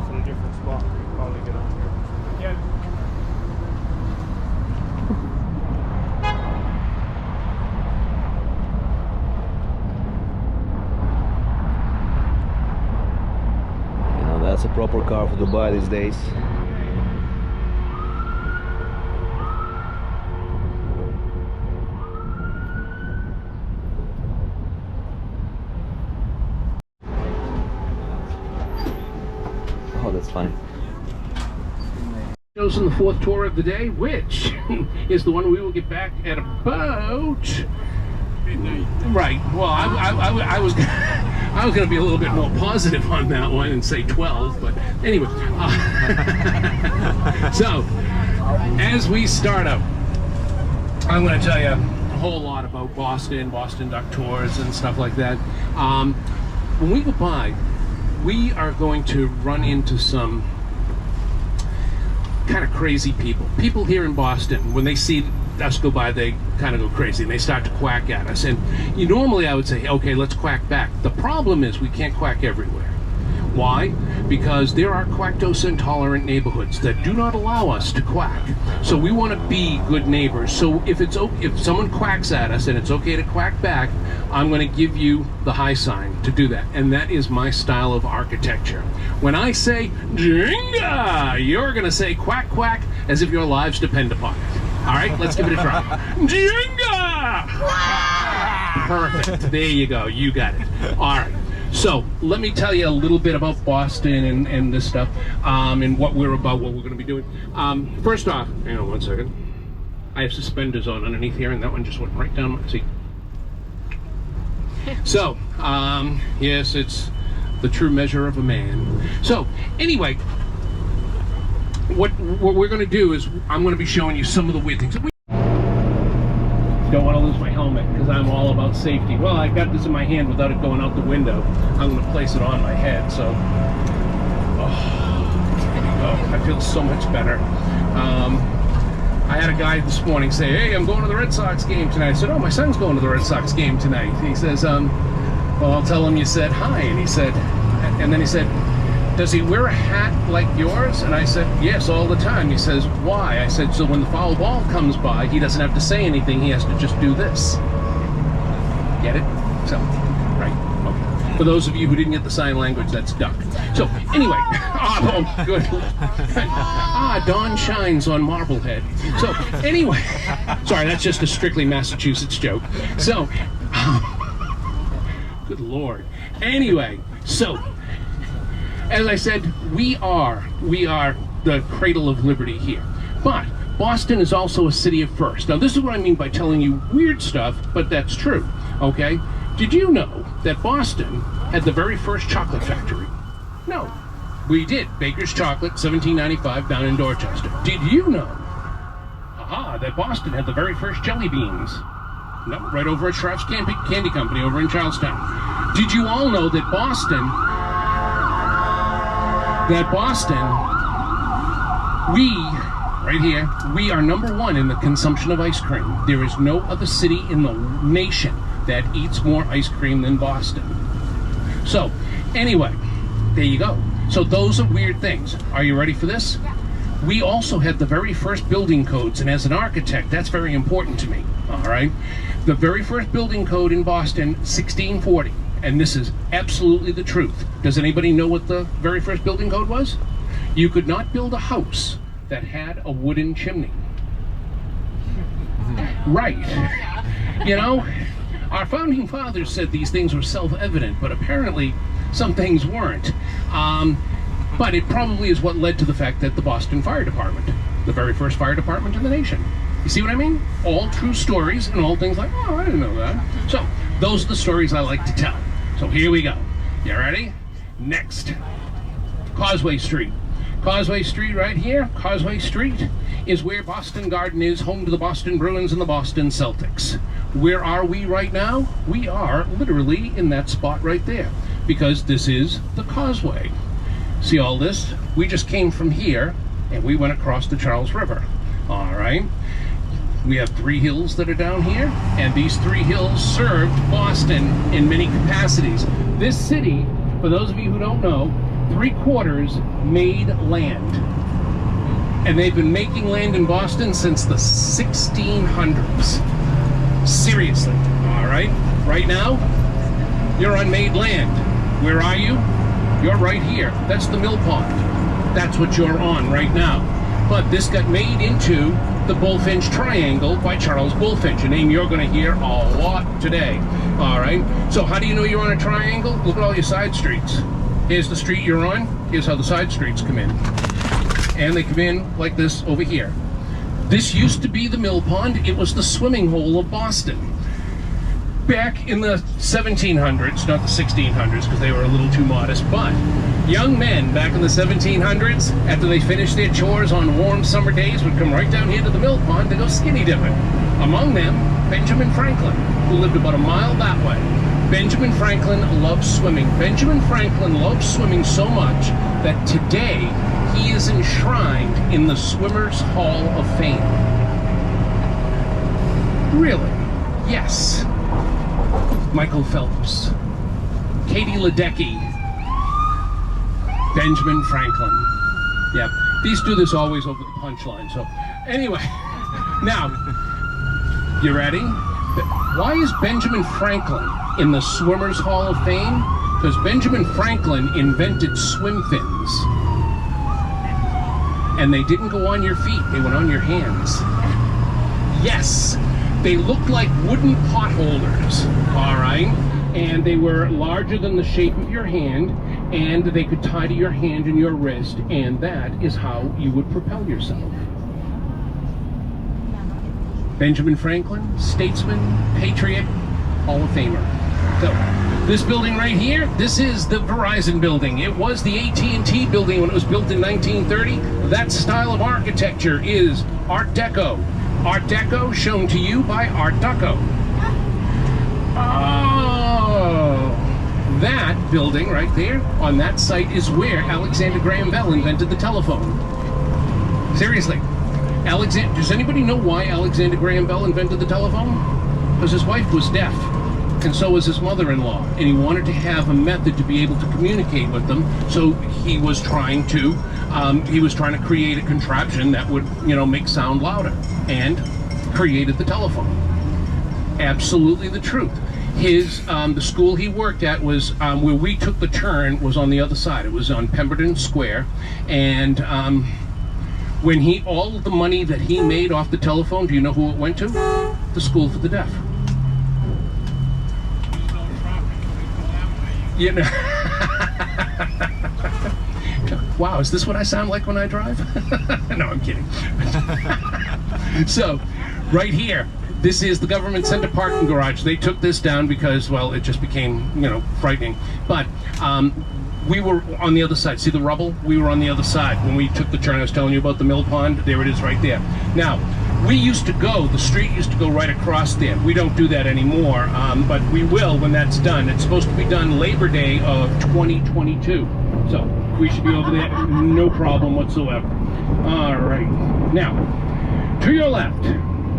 off at a different spot. We can probably get on here. Yeah. You know, that's a proper car for Dubai these days. Oh, that's funny. Chosen the fourth tour of the day, which is the one we will get back at about midnight. Right. Well, I was I was going to be a little bit more positive on that one and say 12, but anyway. So, as we start up, I'm going to tell you a whole lot about Boston Duck Tours, and stuff like that. When we go by, we are going to run into some kind of crazy people here in Boston. When they see us go by, they kind of go crazy and they start to quack at us, and normally I would say, okay, let's quack back. The problem is we can't quack everywhere. Why? Because there are quacktose intolerant neighborhoods that do not allow us to quack. So we want to be good neighbors. So if someone quacks at us and it's okay to quack back, I'm going to give you the high sign to do that. And that is my style of architecture. When I say Jinga, you're going to say quack quack as if your lives depend upon it. All right, let's give it a try. Jinga! Perfect. There you go. You got it. All right. So let me tell you a little bit about Boston and this stuff, and what we're going to be doing. First off, hang on one second. I have suspenders on underneath here, and that one just went right down my seat. So, yes, it's the true measure of a man. So, anyway, what we're going to do is I'm going to be showing you some of the weird things. Don't want to lose my helmet because I'm all about safety. Well, I got this in my hand without it going out the window. I'm going to place it on my head. So, there we go. I feel so much better. I had a guy this morning say, "Hey, I'm going to the Red Sox game tonight." I said, "Oh, my son's going to the Red Sox game tonight." He says, "Well, I'll tell him you said hi." And then he said, "Does he wear a hat like yours?" And I said, "Yes, all the time." He says, "Why?" I said, "So when the foul ball comes by, he doesn't have to say anything. He has to just do this." Get it? So, right. Okay. For those of you who didn't get the sign language, that's duck. So, anyway. Oh, good. Dawn shines on Marblehead. So, anyway. Sorry, that's just a strictly Massachusetts joke. So, good Lord. Anyway, so, as I said, we are the cradle of liberty here. But Boston is also a city of first. Now, this is what I mean by telling you weird stuff, but that's true, okay? Did you know that Boston had the very first chocolate factory? No, we did. Baker's Chocolate, 1795, down in Dorchester. Did you know, that Boston had the very first jelly beans? No, right over at Sharp's Candy Company over in Charlestown. Did you all know that Boston, right here, we are #1 in the consumption of ice cream. There is no other city in the nation that eats more ice cream than Boston. So, anyway, there you go. So those are weird things. Are you ready for this? Yeah. We also had the very first building codes, and as an architect, that's very important to me, all right? The very first building code in Boston, 1640. And this is absolutely the truth. Does anybody know what the very first building code was? You could not build a house that had a wooden chimney. Right. You know, our founding fathers said these things were self-evident, but apparently some things weren't. But it probably is what led to the fact that the Boston Fire Department, the very first fire department in the nation. You see what I mean? All true stories and all things like, oh, I didn't know that. So, those are the stories I like to tell. So here we go. You ready? Next. Causeway Street. Causeway Street right here. Causeway Street is where Boston Garden is, home to the Boston Bruins and the Boston Celtics. Where are we right now? We are literally in that spot right there, because this is the Causeway. See all this? We just came from here and we went across the Charles River. All right. We have 3 hills that are down here, and these 3 hills served Boston in many capacities. This city, for those of you who don't know, 3/4 made land. And they've been making land in Boston since the 1600s. Seriously, all right? Right now, you're on made land. Where are you? You're right here. That's the mill pond. That's what you're on right now. But this got made into the Bulfinch Triangle by Charles Bulfinch, a name you're going to hear a lot today. All right? So how do you know you're on a triangle? Look at all your side streets. Here's the street you're on. Here's how the side streets come in. And they come in like this over here. This used to be the mill pond. It was the swimming hole of Boston. Back in the 1700s, not the 1600s because they were a little too modest, but young men back in the 1700s, after they finished their chores on warm summer days, would come right down here to the mill pond to go skinny dipping. Among them, Benjamin Franklin, who lived about a mile that way. Benjamin Franklin loved swimming. Benjamin Franklin loved swimming so much that today he is enshrined in the Swimmers Hall of Fame. Really? Yes. Michael Phelps, Katie Ledecky, Benjamin Franklin. Yep. These do this always over the punchline. So anyway, now, you ready? Why is Benjamin Franklin in the Swimmers Hall of Fame? Because Benjamin Franklin invented swim fins. And they didn't go on your feet, they went on your hands. Yes, they looked like wooden pot holders, all right? And they were larger than the shape of your hand, and they could tie to your hand and your wrist, and that is how you would propel yourself. Benjamin Franklin, statesman, patriot, Hall of Famer. So, this building right here, this is the Verizon building. It was the AT&T building when it was built in 1930. That style of architecture is Art Deco. Art Deco shown to you by Art Deco. Oh, that building right there on that site is where Alexander Graham Bell invented the telephone. Seriously. Does anybody know why Alexander Graham Bell invented the telephone? Because his wife was deaf, and so was his mother-in-law, and he wanted to have a method to be able to communicate with them. So he was trying to create a contraption that would, make sound louder, and created the telephone. Absolutely the truth. The school he worked at was where we took the turn was on the other side. It was on Pemberton Square, and when all of the money that he made off the telephone, do you know who it went to? The School for the Deaf. You know. Wow, is this what I sound like when I drive? No, I'm kidding. So, right here, this is the Government Center parking garage. They took this down because, well, it just became, frightening. But we were on the other side. See the rubble? We were on the other side when we took the turn. I was telling you about the mill pond. There it is right there. Now, the street used to go right across there. We don't do that anymore, but we will when that's done. It's supposed to be done Labor Day of 2022. So we should be over there, no problem whatsoever. All right. Now, to your left,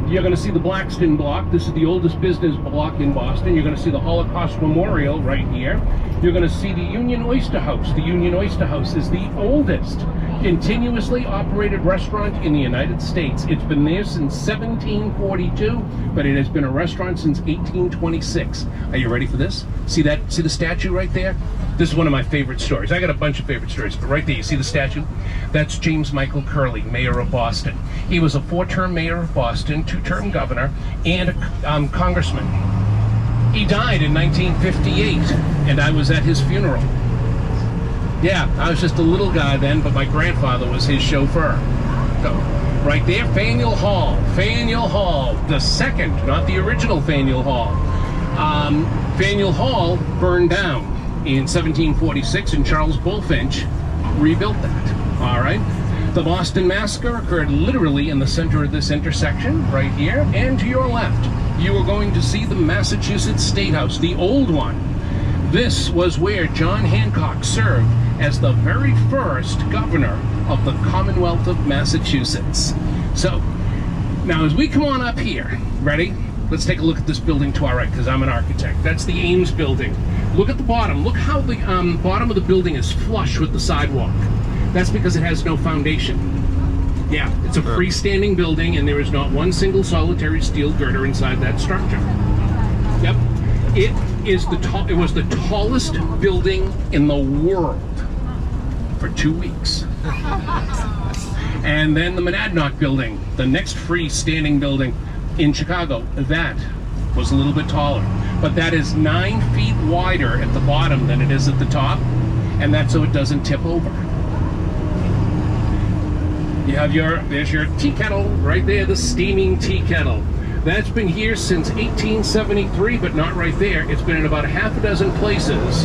you're going to see the Blackston Block. This is the oldest business block in Boston. You're going to see the Holocaust Memorial right here. You're going to see the Union Oyster House. The Union Oyster House is the oldest continuously operated restaurant in the United States. It's been there since 1742, but it has been a restaurant since 1826. Are you ready for this? See the statue right there? This is one of my favorite stories. I got a bunch of favorite stories, but right there, you see the statue? That's James Michael Curley, mayor of Boston. He was a 4-term mayor of Boston, 2-term governor, and a congressman. He died in 1958, and I was at his funeral. Yeah, I was just a little guy then, but my grandfather was his chauffeur. So, right there, Faneuil Hall. Faneuil Hall, the second, not the original Faneuil Hall. Faneuil Hall burned down in 1746, and Charles Bulfinch rebuilt that. All right? The Boston Massacre occurred literally in the center of this intersection, right here, and to your left, you are going to see the Massachusetts State House, the old one. This was where John Hancock served as the very first governor of the Commonwealth of Massachusetts. So, now as we come on up here, ready? let's take a look at this building to our right, because I'm an architect. That's the Ames building. Look at the bottom. Look how the bottom of the building is flush with the sidewalk. That's because it has no foundation. Yeah, it's a freestanding building, and there is not one single solitary steel girder inside that structure. Yep, it was the tallest building in the world for 2 weeks. And then the Monadnock building, the next freestanding building in Chicago, that was a little bit taller. But that is 9 feet wider at the bottom than it is at the top, and that's so it doesn't tip over. You have there's your tea kettle right there, the steaming tea kettle. That's been here since 1873, but not right there. It's been in about a half a dozen places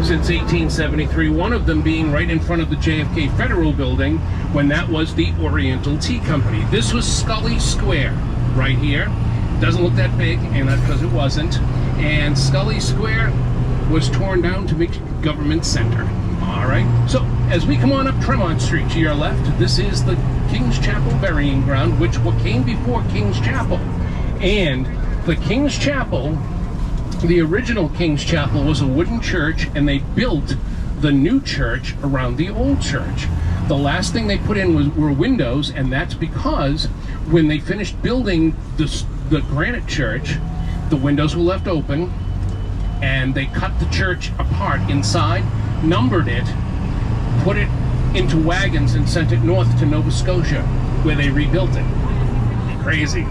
since 1873, one of them being right in front of the JFK Federal Building when that was the Oriental Tea Company. This was Scully Square right here. Doesn't look that big, and that's because it wasn't. And Scully Square was torn down to make Government Center. All right, so as we come on up Tremont Street to your left, this is the King's Chapel Burying Ground, what came before King's Chapel. And the King's Chapel, the original King's Chapel, was a wooden church, and they built the new church around the old church. The last thing they put in were windows, and that's because when they finished building the granite church, the windows were left open, and they cut the church apart inside, numbered it, put it into wagons, and sent it north to Nova Scotia, where they rebuilt it. Crazy.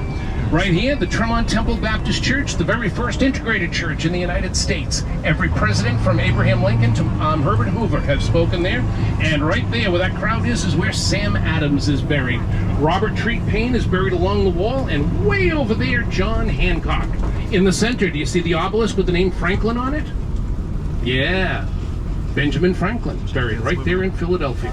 Right here, the Tremont Temple Baptist Church, the very first integrated church in the United States. Every president from Abraham Lincoln to Herbert Hoover have spoken there. And right there where that crowd is where Sam Adams is buried. Robert Treat Paine is buried along the wall, and way over there, John Hancock. In the center, do you see the obelisk with the name Franklin on it? Yeah, Benjamin Franklin is buried right there in Philadelphia.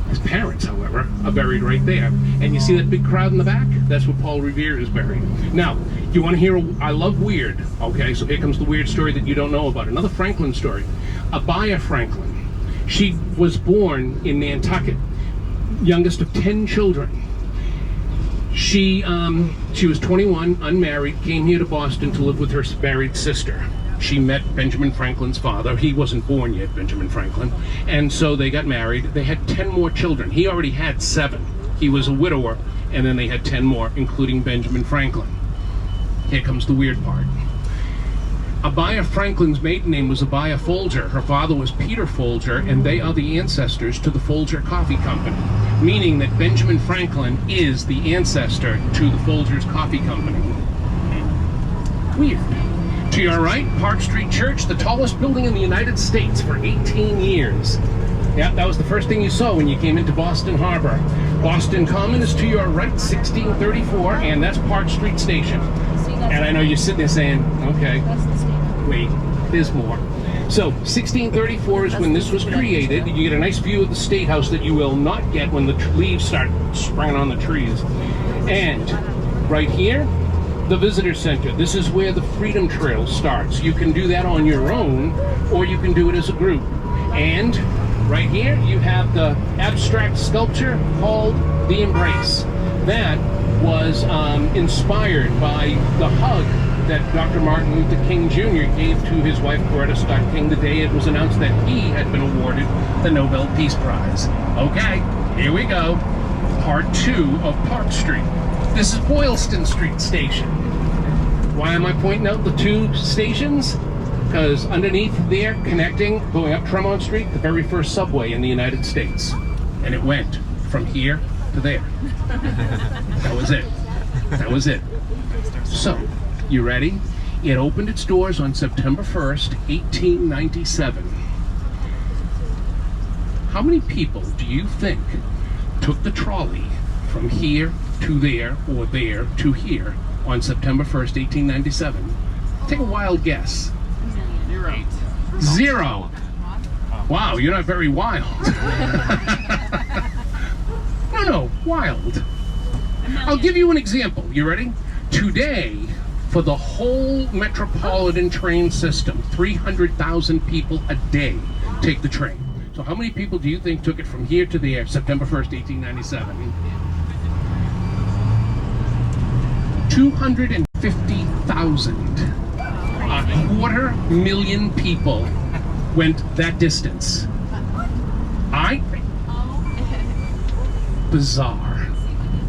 His parents, however, are buried right there. And you see that big crowd in the back? That's where Paul Revere is buried. Now, you want to hear, I love weird, okay? So here comes the weird story that you don't know about. Another Franklin story. Abaya Franklin. She was born in Nantucket, youngest of 10 children. She was 21, unmarried, came here to Boston to live with her married sister. She met Benjamin Franklin's father. He wasn't born yet, Benjamin Franklin. And so they got married. They had 10 more children. He already had 7. He was a widower, and then they had 10 more, including Benjamin Franklin. Here comes the weird part. Abaya Franklin's maiden name was Abaya Folger. Her father was Peter Folger, and they are the ancestors to the Folger Coffee Company, meaning that Benjamin Franklin is the ancestor to the Folgers Coffee Company. Weird. To your right, Park Street Church, the tallest building in the United States for 18 years. Yeah, that was the first thing you saw when you came into Boston Harbor. Boston Common is to your right, 1634, and that's Park Street Station. And I know you're sitting there saying, okay, wait, there's more. So, 1634 is when this was created. You get a nice view of the State House that you will not get when the leaves start springing on the trees. And right here, the Visitor Center. This is where the Freedom Trail starts. You can do that on your own, or you can do it as a group. And right here, you have the abstract sculpture called The Embrace. That was inspired by the hug that Dr. Martin Luther King Jr. gave to his wife, Coretta Scott King, the day it was announced that he had been awarded the Nobel Peace Prize. Okay, here we go. Part 2 of Park Street. This is Boylston Street Station. Why am I pointing out the 2 stations? Because underneath there, connecting, going up Tremont Street, the very first subway in the United States. And it went from here to there. That was it. That was it. So, you ready? It opened its doors on September 1st, 1897. How many people do you think took the trolley from here to there or there to here on September 1st, 1897? Take a wild guess. 0. Wow, you're not very wild. No, wild. I'll give you an example. You ready? Today, for the whole metropolitan train system, 300,000 people a day take the train. So how many people do you think took it from here to there, September 1st, 1897? 250,000. 250,000 people went that distance. Bizarre.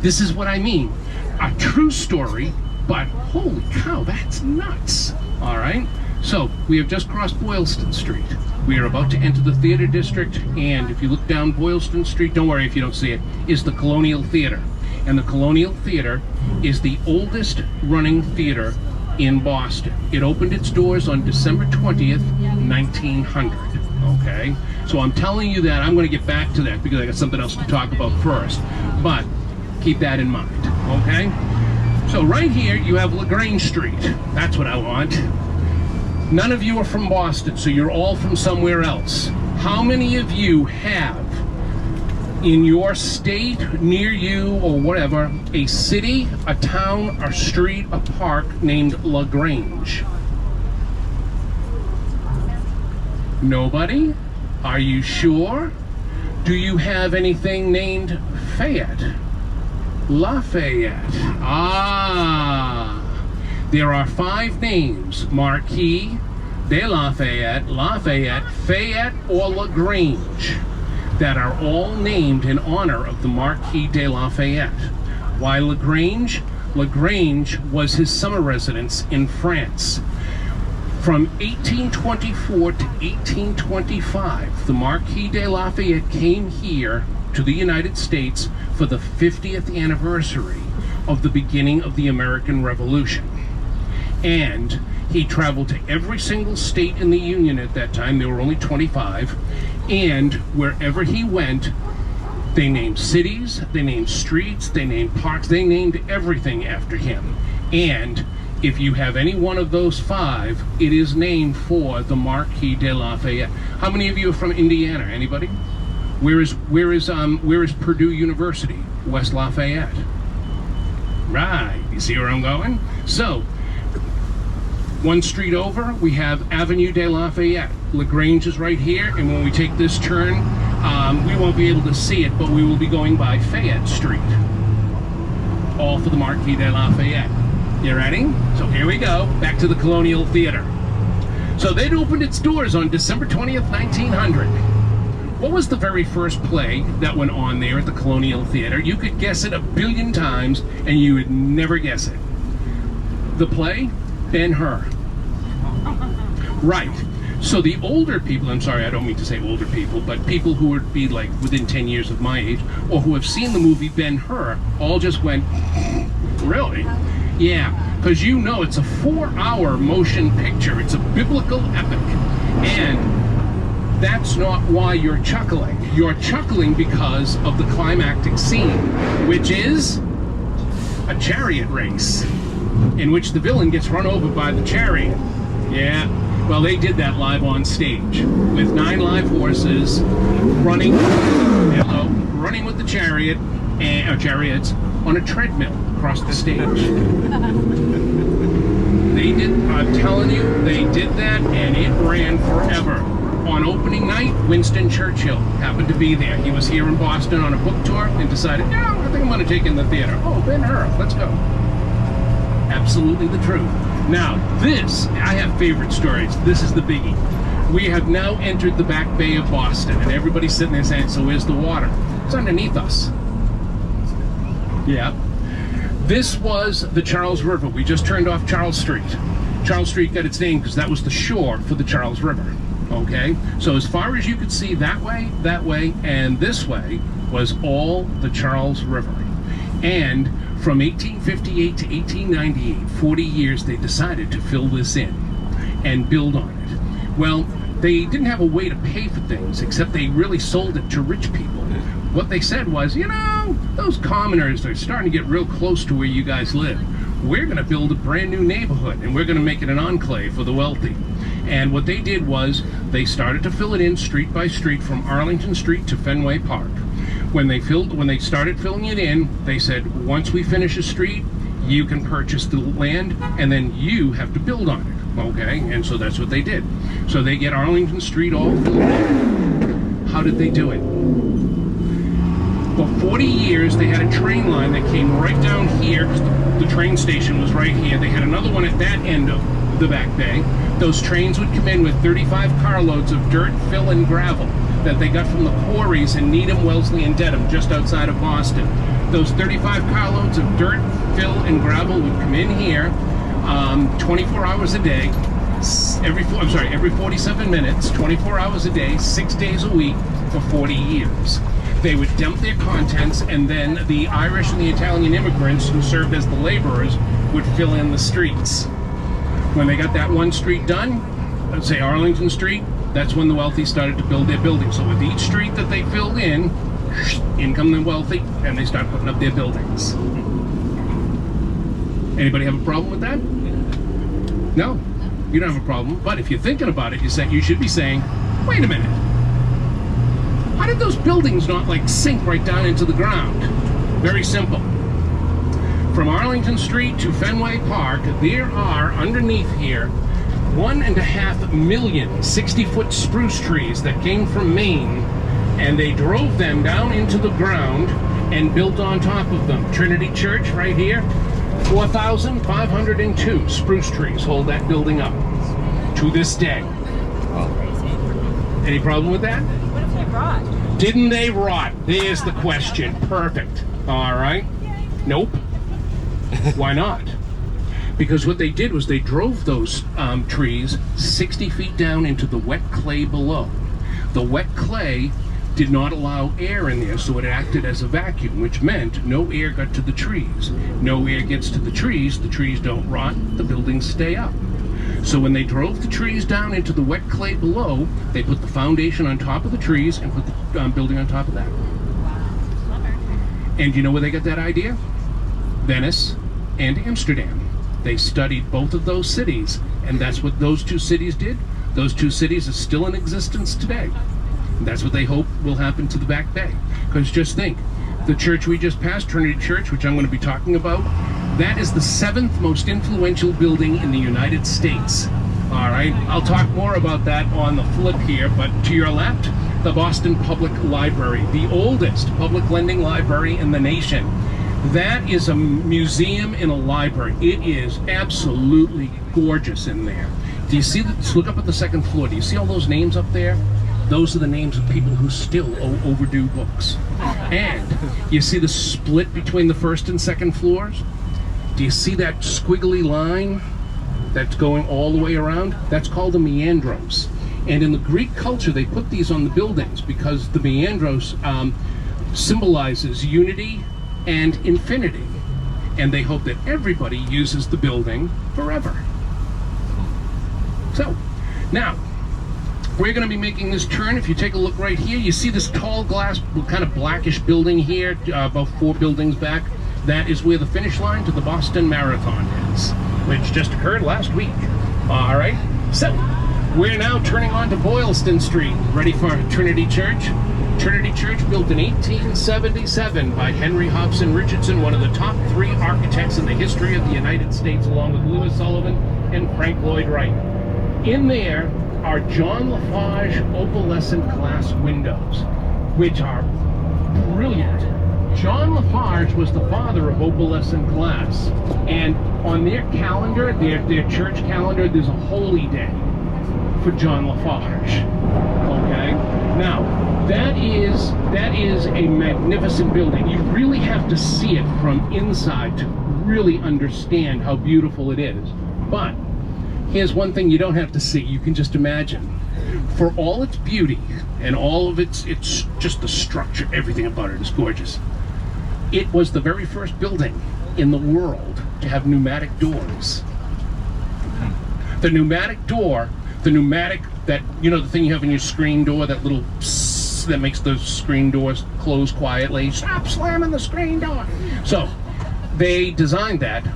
This is what I mean. A true story, but holy cow, that's nuts. All right. So we have just crossed Boylston Street. We are about to enter the theater district, and if you look down Boylston Street, don't worry if you don't see it, is the Colonial Theater. And the Colonial Theater is the oldest running theater in Boston. It opened its doors on December 20th, 1900. Okay? So I'm telling you that. I'm going to get back to that because I got something else to talk about first. But keep that in mind. Okay? So right here you have LaGrange Street. That's what I want. None of you are from Boston, so you're all from somewhere else. How many of you have in your state, near you, or whatever, a city, a town, a street, a park named LaGrange? Nobody? Are you sure? Do you have anything named Fayette? Lafayette. Ah. There are 5 names: Marquis de Lafayette, Lafayette, Fayette, or LaGrange, that are all named in honor of the Marquis de Lafayette. Why LaGrange? LaGrange was his summer residence in France. From 1824 to 1825, the Marquis de Lafayette came here to the United States for the 50th anniversary of the beginning of the American Revolution. And he traveled to every single state in the Union at that time. There were only 25. And wherever he went, they named cities, they named streets, they named parks, they named everything after him. And if you have any one of those 5, it is named for the Marquis de Lafayette. How many of you are from Indiana? Anybody? Where is Purdue University? West Lafayette. Right. You see where I'm going? So, one street over, we have Avenue de Lafayette. LaGrange is right here, and when we take this turn, we won't be able to see it, but we will be going by Fayette Street. All for the Marquis de Lafayette. You ready? So here we go, back to the Colonial Theater. So they'd opened its doors on December 20th, 1900. What was the very first play that went on there at the Colonial Theater? You could guess it 1 billion times, and you would never guess it. The play? Ben-Hur. Right. So the older people, I'm sorry, I don't mean to say older people, but people who would be like within 10 years of my age, or who have seen the movie Ben-Hur, all just went, really? Yeah, because you know it's a 4-hour motion picture. It's a biblical epic. And that's not why you're chuckling. You're chuckling because of the climactic scene, which is a chariot race, in which the villain gets run over by the chariot. Yeah, well, they did that live on stage with 9 live horses running with the chariot and chariots on a treadmill across the stage. They did. I'm telling you, they did that, and it ran forever. On opening night, Winston Churchill happened to be there. He was here in Boston on a book tour and decided, no, I think I'm going to take in the theater. Oh, Ben-Hur, let's go. Absolutely the truth. Now, this, I have favorite stories. This is the biggie. We have now entered the back bay of Boston, and everybody's sitting there saying, so where's the water? It's underneath us. Yeah. This was the Charles River. We just turned off Charles Street. Charles Street got its name because that was the shore for the Charles River. Okay? So as far as you could see that way, and this way was all the Charles River. And from 1858 to 1898, 40 years, they decided to fill this in and build on it. Well, they didn't have a way to pay for things, except they really sold it to rich people. What they said was, you know, those commoners are starting to get real close to where you guys live. We're going to build a brand new neighborhood, and we're going to make it an enclave for the wealthy. And what they did was, they started to fill it in street by street from Arlington Street to Fenway Park. When they started filling it in, they said, once we finish a street, you can purchase the land, and then you have to build on it. Okay? And so that's what they did. So they get Arlington Street all filled in. How did they do it? Before 40 years, they had a train line that came right down here, 'cause the train station was right here. They had another one at that end of the Back Bay. Those trains would come in with 35 carloads of dirt, fill, and gravel that they got from the quarries in Needham, Wellesley, and Dedham, just outside of Boston. Those 35 carloads of dirt, fill, and gravel would come in here 24 hours a day, every 47 minutes, 24 hours a day, 6 days a week for 40 years. They would dump their contents, and then the Irish and the Italian immigrants who served as the laborers would fill in the streets. When they got that one street done, let's say Arlington Street, that's when the wealthy started to build their buildings. So with each street that they filled in come the wealthy, and they start putting up their buildings. Anybody have a problem with that? No, you don't have a problem. But if you're thinking about it, you should be saying, wait a minute. How did those buildings not like sink right down into the ground? Very simple. From Arlington Street to Fenway Park, there are underneath here 1.5 million 60-foot spruce trees that came from Maine, and they drove them down into the ground and built on top of them. Trinity Church right here, 4,502 spruce trees hold that building up to this day. Any problem with that? What if they rot? Didn't they rot? There's the question. Perfect. All right. Nope. Why not? Because what they did was they drove those trees 60 feet down into the wet clay below. The wet clay did not allow air in there, so it acted as a vacuum, which meant no air got to the trees. No air gets to the trees don't rot, the buildings stay up. So when they drove the trees down into the wet clay below, they put the foundation on top of the trees and put the building on top of that. And you know where they got that idea? Venice and Amsterdam. They studied both of those cities, and that's what those two cities did. Those two cities are still in existence today. And that's what they hope will happen to the Back Bay. Because just think, the church we just passed, Trinity Church, which I'm going to be talking about, that is the 7th most influential building in the United States. All right, I'll talk more about that on the flip here, but to your left, the Boston Public Library, the oldest public lending library in the nation. That is a museum in a library. It is absolutely gorgeous in there. Do you see that? Look up at the second floor. Do you see all those names up there? Those are the names of people who still owe overdue books. And you see the split between the first and second floors? Do you see that squiggly line that's going all the way around? That's called a meandros. And in the Greek culture, they put these on the buildings because the meandros symbolizes unity and infinity. And they hope that everybody uses the building forever. So, now, we're going to be making this turn. If you take a look right here, you see this tall glass, kind of blackish building here, about 4 buildings back. That is where the finish line to the Boston Marathon is, which just occurred last week. All right, so we're now turning on to Boylston Street, ready for Trinity Church. Trinity Church, built in 1877 by Henry Hobson Richardson, one of the top 3 architects in the history of the United States, along with Louis Sullivan and Frank Lloyd Wright. In there are John Lafarge opalescent glass windows, which are brilliant. John Lafarge was the father of opalescent glass, and on their calendar, their church calendar, there's a holy day for John Lafarge. Okay? Now, that is a magnificent building. You really have to see it from inside to really understand how beautiful it is. But here's one thing you don't have to see, you can just imagine. For all its beauty and all of it's just the structure, everything about it is gorgeous. It was the very first building in the world to have pneumatic doors. The pneumatic door, that, you know, the thing you have in your screen door, that little psst that makes the screen doors close quietly. Stop slamming the screen door. So they designed that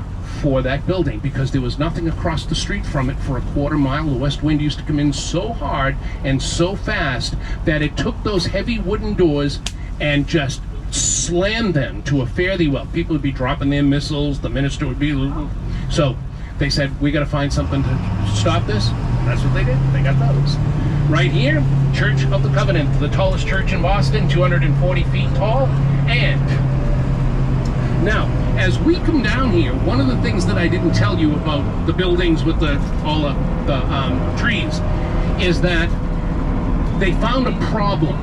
for that building because there was nothing across the street from it for a quarter mile. The west wind used to come in so hard and so fast that it took those heavy wooden doors and just slammed them to a fare-thee well. People would be dropping their missiles, the minister would be... So they said, we got to find something to stop this. And that's what they did. They got those. Right here, Church of the Covenant, the tallest church in Boston, 240 feet tall. And now, as we come down here, one of the things that I didn't tell you about the buildings with all the trees is that they found a problem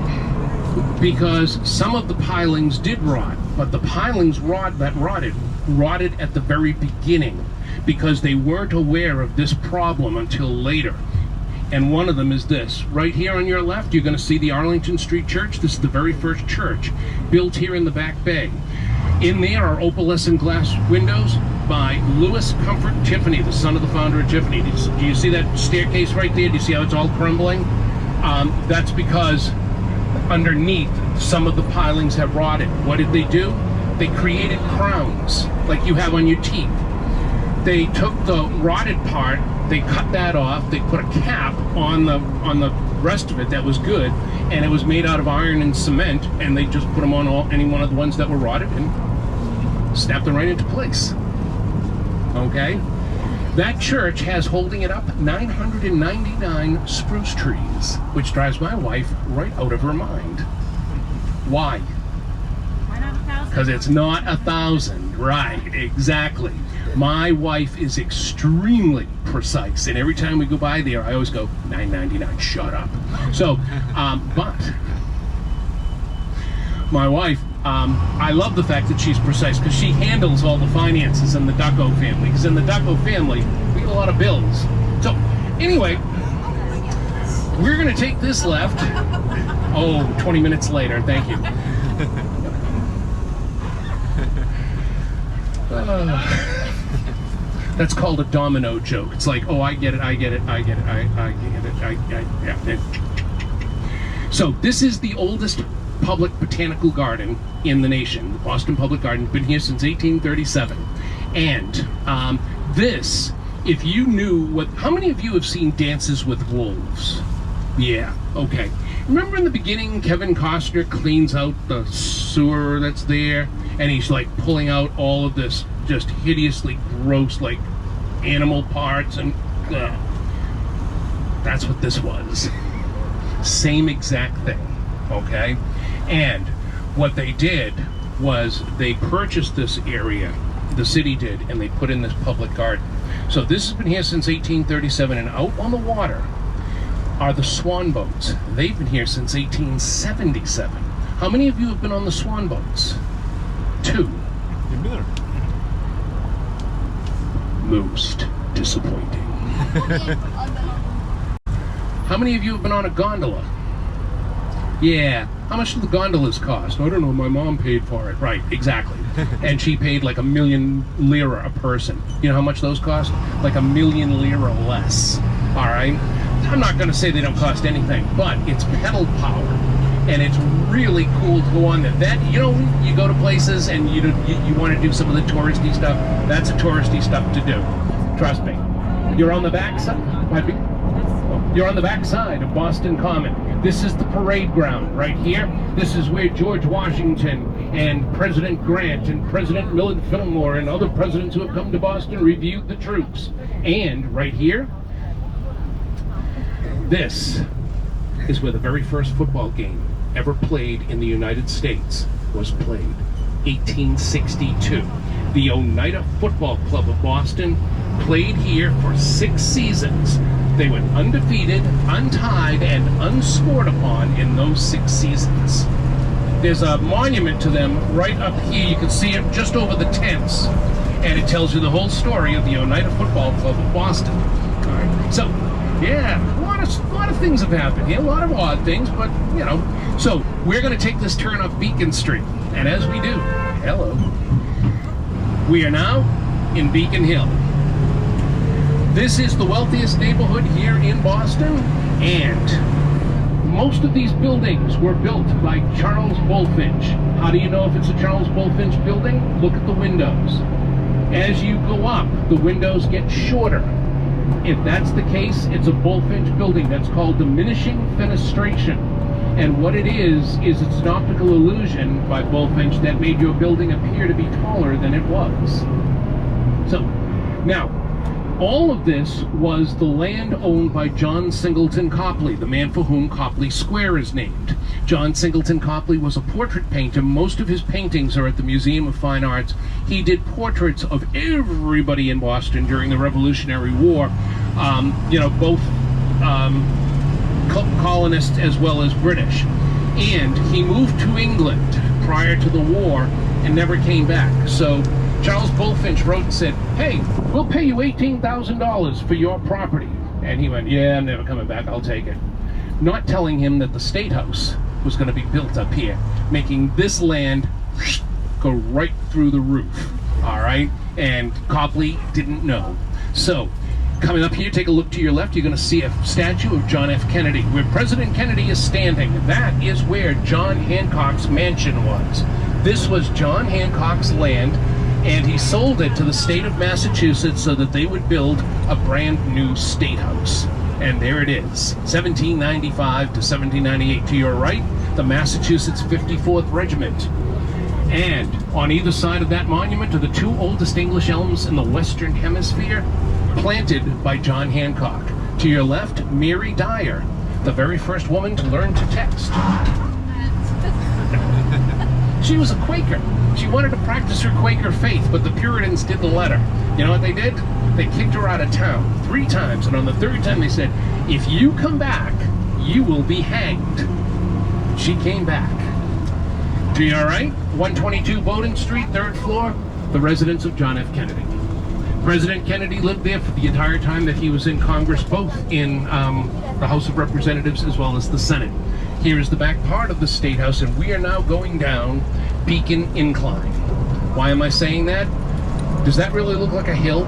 because some of the pilings did rot, but the pilings that rotted at the very beginning because they weren't aware of this problem until later. And one of them is this. Right here on your left, you're going to see the Arlington Street Church. This is the very first church built here in the Back Bay. In there are opalescent glass windows by Louis Comfort Tiffany, the son of the founder of Tiffany. Do you see that staircase right there? Do you see how it's all crumbling? That's because underneath, some of the pilings have rotted. What did they do? They created crowns, like you have on your teeth. They took the rotted part, they cut that off, they put a cap on the rest of it that was good, and it was made out of iron and cement, and they just put them on any one of the ones that were rotted and snapped them right into place. Okay? That church has holding it up 999 spruce trees, which drives my wife right out of her mind. Why? Why not 1,000? Because it's not 1,000. Right, exactly. My wife is extremely precise, and every time we go by there, I always go, 999, shut up. So, but my wife, I love the fact that she's precise because she handles all the finances in the Ducko family. Because in the Ducko family, we get a lot of bills. So, anyway, we're going to take this left. Oh, 20 minutes later, thank you. That's called a domino joke. It's like, oh, I get it, I get it, I get it, I get it, yeah. So this is the oldest public botanical garden in the nation. The Boston Public Garden, been here since 1837. And this, if you knew how many of you have seen Dances with Wolves? Yeah, okay. Remember in the beginning, Kevin Costner cleans out the sewer that's there, and he's like pulling out all of this just hideously gross, like animal parts, and that's what this was. Same exact thing, okay? And what they did was they purchased this area, the city did, and they put in this public garden. So this has been here since 1837, and out on the water are the swan boats. They've been here since 1877. How many of you have been on the swan boats? 2. You've been there. Most disappointing. How many of you have been on a gondola? Yeah. How much do the gondolas cost? I don't know. My mom paid for it. Right, exactly. And she paid like $1 million lira a person. You know how much those cost? Like $1 million lira less. All right? I'm not going to say they don't cost anything, but it's pedal power. And it's really cool to go on there. That, you know, you go to places and you want to do some of the touristy stuff. That's a touristy stuff to do. Trust me. You're on the backside. You're on the backside of Boston Common. This is the parade ground right here. This is where George Washington and President Grant and President Millard Fillmore and other presidents who have come to Boston reviewed the troops. And right here, this is where the very first football game ever played in the United States was played. 1862. The Oneida Football Club of Boston played here for 6 seasons. They went undefeated, untied, and unscored upon in those 6 seasons. There's a monument to them right up here. You can see it just over the tents. And it tells you the whole story of the Oneida Football Club of Boston. All right. So, yeah, a lot of things have happened here. A lot of odd things, but, you know. So, we're going to take this turn up Beacon Street. And as we do, hello, we are now in Beacon Hill. This is the wealthiest neighborhood here in Boston, and most of these buildings were built by Charles Bulfinch. How do you know if it's a Charles Bulfinch building? Look at the windows. As you go up, the windows get shorter. If that's the case, it's a Bulfinch building. That's called diminishing fenestration. And what it is it's an optical illusion by Bulfinch that made your building appear to be taller than it was. So, now, All of this was the land owned by John Singleton Copley, the man for whom Copley Square is named. John Singleton Copley was a portrait painter. Most of his paintings are at the Museum of Fine Arts. He did portraits of everybody in Boston during the Revolutionary War, both colonists as well as British. And he moved to England prior to the war and never came back. So Charles Bulfinch wrote and said, "Hey, we'll pay you $18,000 for your property." And he went, "Yeah, I'm never coming back, I'll take it." Not telling him that the State House was going to be built up here, making this land go right through the roof, all right? And Copley didn't know. So, coming up here, take a look to your left, you're going to see a statue of John F. Kennedy. Where President Kennedy is standing, that is where John Hancock's mansion was. This was John Hancock's land, and he sold it to the state of Massachusetts so that they would build a brand new state house. And there it is, 1795 to 1798. To your right, the Massachusetts 54th Regiment. And on either side of that monument are the two oldest English elms in the Western Hemisphere, planted by John Hancock. To your left, Mary Dyer, the very first woman to learn to text. She was a Quaker. She wanted to practice her Quaker faith, but the Puritans didn't let her. You know what they did? They kicked her out of town 3 times, and on the 3rd time they said, "If you come back, you will be hanged." She came back. To your right, 122 Bowdoin Street, 3rd floor, the residence of John F. Kennedy. President Kennedy lived there for the entire time that he was in Congress, both in the House of Representatives as well as the Senate. Here is the back part of the State House, and we are now going down Beacon Incline. Why am I saying that? Does that really look like a hill?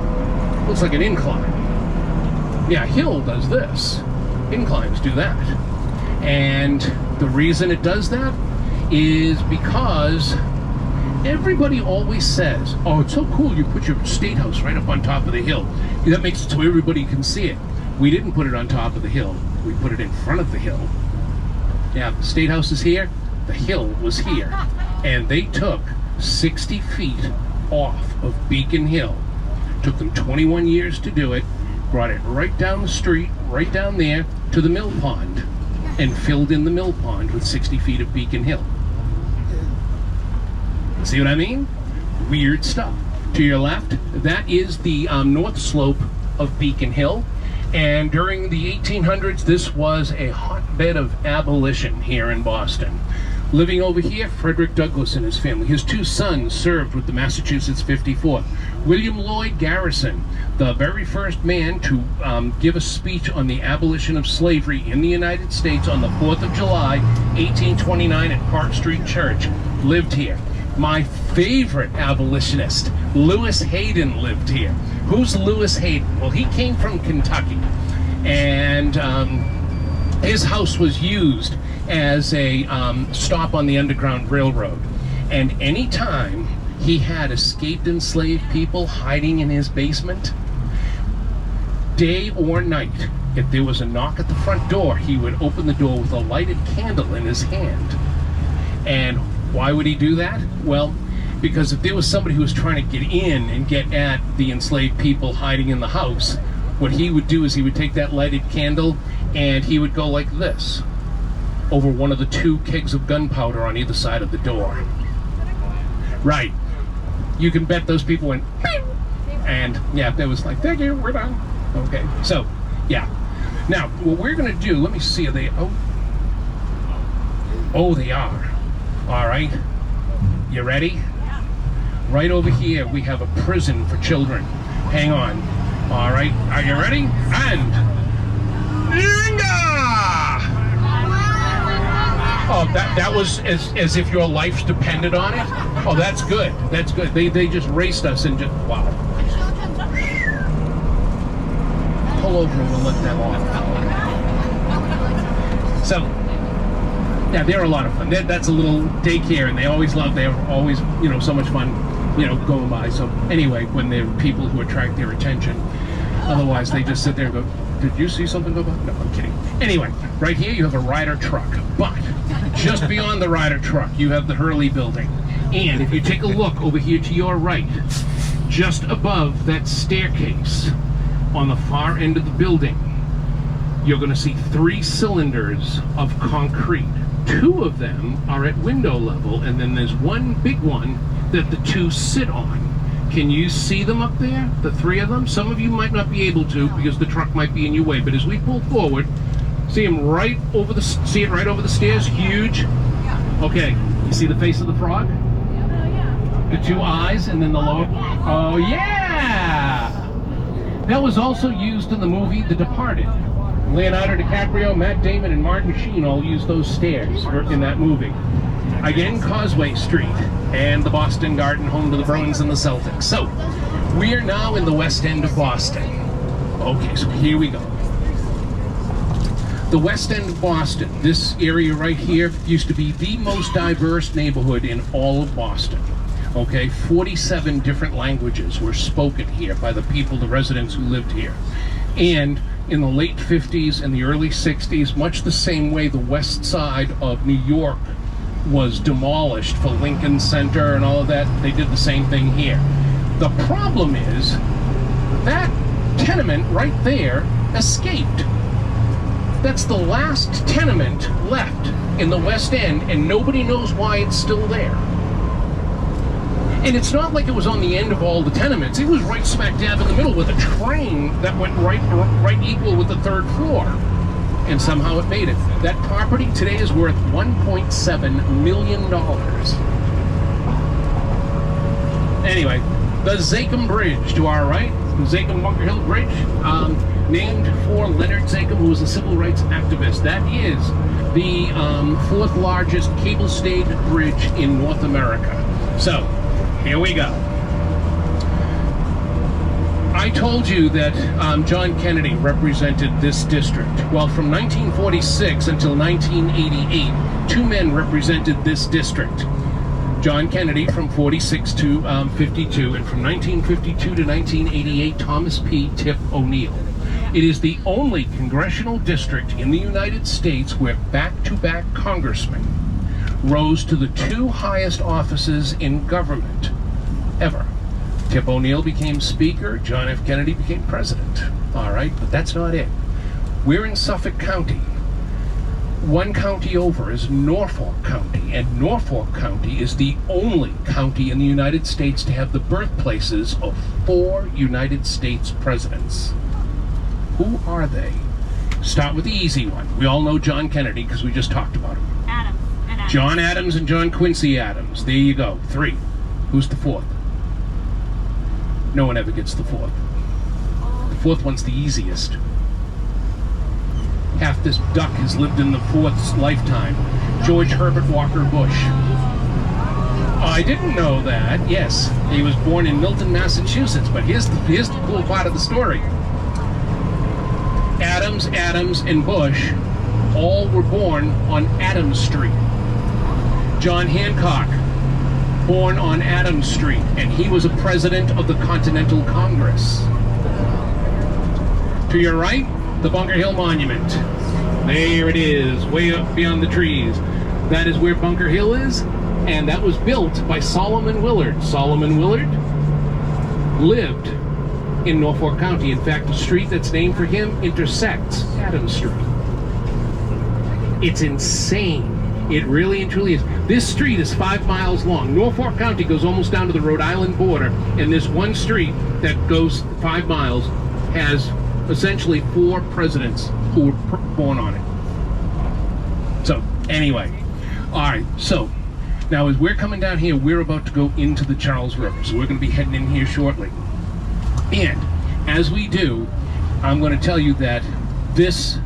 Looks like an incline. Yeah, a hill does this. Inclines do that. And the reason it does that is because everybody always says, "Oh, it's so cool you put your State House right up on top of the hill. That makes it so everybody can see it." We didn't put it on top of the hill. We put it in front of the hill. Yeah, the State House is here. The hill was here. And they took 60 feet off of Beacon Hill. Took them 21 years to do it. Brought it right down the street, right down there, to the mill pond. And filled in the mill pond with 60 feet of Beacon Hill. See what I mean? Weird stuff. To your left, that is the north slope of Beacon Hill. And during the 1800s, this was a hotbed of abolition here in Boston. Living over here, Frederick Douglass and his family. His 2 sons served with the Massachusetts 54th. William Lloyd Garrison, the very first man to give a speech on the abolition of slavery in the United States on the 4th of July, 1829 at Park Street Church, lived here. My favorite abolitionist, Lewis Hayden, lived here. Who's Lewis Hayden? Well, he came from Kentucky, and his house was used as a stop on the Underground Railroad. And anytime he had escaped enslaved people hiding in his basement, day or night, if there was a knock at the front door, he would open the door with a lighted candle in his hand. And why would he do that? Well, because if there was somebody who was trying to get in and get at the enslaved people hiding in the house, what he would do is he would take that lighted candle and he would go like this over one of the 2 kegs of gunpowder on either side of the door. Right. You can bet those people went, "Beep." And yeah, that was like, "Thank you, we're done." Okay, so yeah. Now, what we're going to do, let me see, are they, oh, they are. All right. You ready? Right over here, we have a prison for children. Hang on. All right. Are you ready? And oh, that was as if your life depended on it. Oh, that's good. That's good. They just raced us and just wow. Pull over and we'll let them off. So. Yeah, they're a lot of fun. That's a little daycare, and they always love. They're always, so much fun, going by. So anyway, when there are people who attract their attention, otherwise they just sit there and go, "Did you see something go by?" No, I'm kidding. Anyway, right here you have a Ryder truck, but just beyond the Ryder truck, you have the Hurley Building. And if you take a look over here to your right, just above that staircase, on the far end of the building, you're going to see 3 cylinders of concrete. 2 of them are at window level, and then there's one big one that the 2 sit on. Can you see them up there, the 3 of them? Some of you might not be able to because the truck might be in your way, but as we pull forward, see them right over see it right over the stairs? Huge. Okay, you see the face of the frog? The 2 eyes, and then the lower. Oh yeah! That was also used in the movie The Departed. Leonardo DiCaprio, Matt Damon, and Martin Sheen all used those stairs in that movie. Again, Causeway Street and the Boston Garden, home to the Bruins and the Celtics. So, we are now in the West End of Boston. Okay, so here we go. The West End of Boston, this area right here, used to be the most diverse neighborhood in all of Boston. Okay, 47 different languages were spoken here by the people, the residents who lived here. And in the late 50s and the early 60s, much the same way the west side of New York was demolished for Lincoln Center and all of that, they did the same thing here. The problem is that tenement right there escaped. That's the last tenement left in the West End, and nobody knows why it's still there. And it's not like it was on the end of all the tenements. It was right smack dab in the middle with a train that went right equal with the 3rd floor. And somehow it made it. That property today is worth $1.7 million. Anyway, the Zakim Bridge to our right, the Zakim Bunker Hill Bridge, named for Leonard Zakim, who was a civil rights activist. That is the 4th largest cable-stayed bridge in North America. So, here we go. I told you that John Kennedy represented this district. Well, from 1946 until 1988, 2 men represented this district. John Kennedy from 46 to 52, and from 1952 to 1988, Thomas P. Tip O'Neill. It is the only congressional district in the United States where back-to-back congressmen rose to the 2 highest offices in government ever. Tip O'Neill became Speaker, John F. Kennedy became President. All right, but that's not it. We're in Suffolk County. 1 county over is Norfolk County, and Norfolk County is the only county in the United States to have the birthplaces of 4 United States presidents. Who are they? Start with the easy one. We all know John Kennedy because we just talked about him. Adams. And Adams. John Adams and John Quincy Adams. There you go. 3. Who's the 4th? No one ever gets the 4th. The 4th one's the easiest. Half this duck has lived in the 4th's lifetime. George Herbert Walker Bush. I didn't know that. Yes, he was born in Milton, Massachusetts. But here's the cool part of the story. Adams, and Bush all were born on Adams Street. John Hancock, born on Adams Street, and he was a president of the Continental Congress. To your right, the Bunker Hill Monument. There it is, way up beyond the trees. That is where Bunker Hill is, and that was built by Solomon Willard. Solomon Willard lived in Norfolk County. In fact, the street that's named for him intersects Adams Street. It's insane. It really and truly is. This street is 5 miles long. Norfolk County goes almost down to the Rhode Island border, and this one street that goes 5 miles has essentially 4 presidents who were born on it. So, anyway. Alright, so, now as we're coming down here, we're about to go into the Charles River. So we're going to be heading in here shortly. And, as we do, I'm going to tell you that this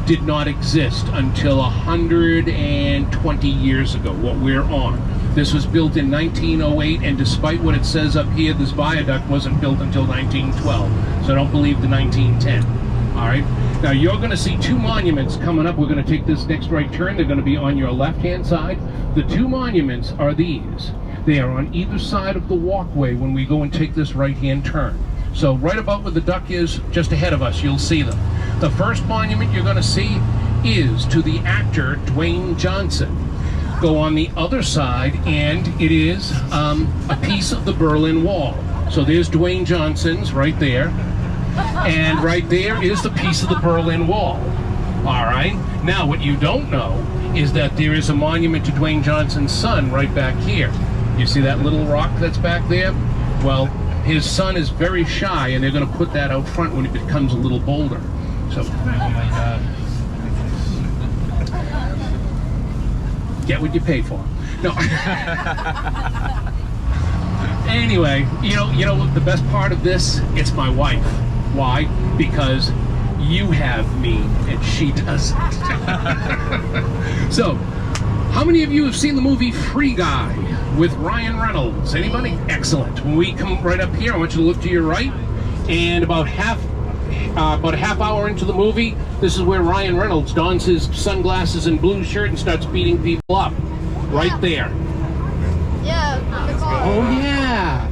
did not exist until 120 years ago, what we're on. This was built in 1908, and despite what it says up here, this viaduct wasn't built until 1912. So don't believe the 1910. All right? Now, you're going to see 2 monuments coming up. We're going to take this next right turn. They're going to be on your left-hand side. The 2 monuments are these. They are on either side of the walkway when we go and take this right-hand turn. So right about where the duck is, just ahead of us, you'll see them. The first monument you're going to see is to the actor Dwayne Johnson. Go on the other side, and it is a piece of the Berlin Wall. So there's Dwayne Johnson's right there. And right there is the piece of the Berlin Wall. All right. Now, what you don't know is that there is a monument to Dwayne Johnson's son right back here. You see that little rock that's back there? Well, his son is very shy, and they're going to put that out front when it becomes a little boulder. So, oh my God. Get what you pay for. No. Anyway, you know the best part of this? It's my wife. Why? Because you have me and she doesn't. So, how many of you have seen the movie Free Guy with Ryan Reynolds? Anybody? Excellent. When we come right up here, I want you to look to your right, and about a half hour into the movie, this is where Ryan Reynolds dons his sunglasses and blue shirt and starts beating people up. Right there. Yeah. Oh yeah.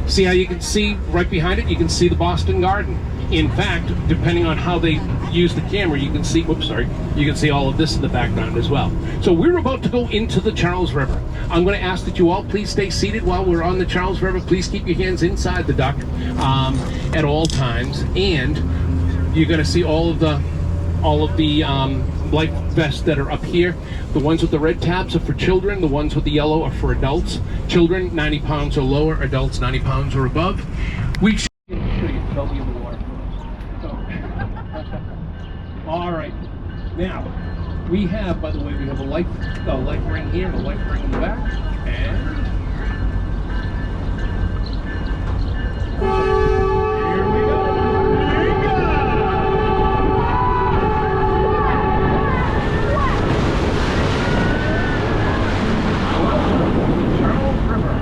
See how you can see right behind it? You can see the Boston Garden. In fact, depending on how they use the camera, you can see, you can see all of this in the background as well. So we're about to go into the Charles River. I'm going to ask that you all please stay seated while we're on the Charles River. Please keep your hands inside the duck at all times. And you're going to see all of the life vests that are up here. The ones with the red tabs are for children. The ones with the yellow are for adults. Children, 90 pounds or lower. Adults, 90 pounds or above. We should get Toby in the water. All right. Now, we have, by the way, we have a life ring here and a life ring in the back. And here we go. Charles River.